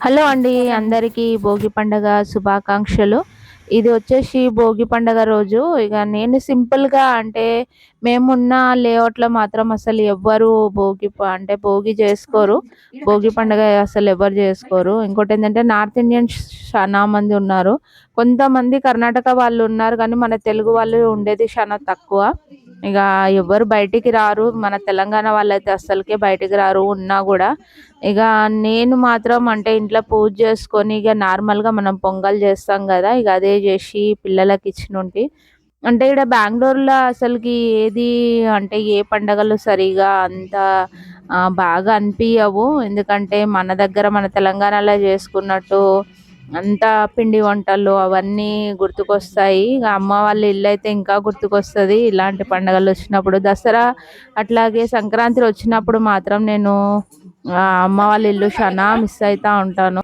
Hello అండి. అందరికీ భోగి పండగ శుభాకాంక్షలు. ఇది వచ్చేసి భోగి పండగ రోజు ఇగ నేను సింపుల్‌గా అంటే మేమున్న లేఅవుట్‌లో మాత్రం అసలు ఎవ్వరు అంటే భోగి చేసుకోరు. భోగి పండగ అసలు ఎవరు చేసుకోరు. ఇంకోటేంటంటే నార్త్ ఇండియన్స్ చానా మంది ఉన్నారు. కొంతమంది కర్ణాటక వాళ్ళు ఉన్నారు గానీ మన తెలుగు వాళ్ళు ఉండేది చానా తక్కువ. ఇగ ఎవ్వరు బయటికి రారు. మన తెలంగాణ వాళ్ళైతే అస్సలకే బయటికి రారు ఉన్నా గూడా. ఇగ నేను మాత్రం అంటే ఇంట్లో పూజ చేసుకొని ఇగ నార్మల్‌గా మనం పొంగల్ చేస్తాం గదా! ఇగ అదే జేసి పిల్లలకిచ్చినుంటి. అంటే ఈడ బెంగుళూరులో అసలకి ఏది అంటే ఏ పండగలు సరిగ్గా అంత బాగా అనిపియవు. ఎందుకంటే మన దగ్గర మన తెలంగాణలో చేసుకున్నట్టు అంతా పిండి వంటలు అవన్నీ గుర్తుకొస్తాయి. ఇగ అమ్మ వాళ్ళ ఇల్లయితే ఇంకా గుర్తుకొస్తది ఇలాంటి పండగలొచ్చినప్పుడు. దసరా అట్లాగే సంక్రాంతి వచ్చినప్పుడు మాత్రం నేను అమ్మ వాళ్ళ ఇల్లు చానా మిస్ అయితా ఉంటాను.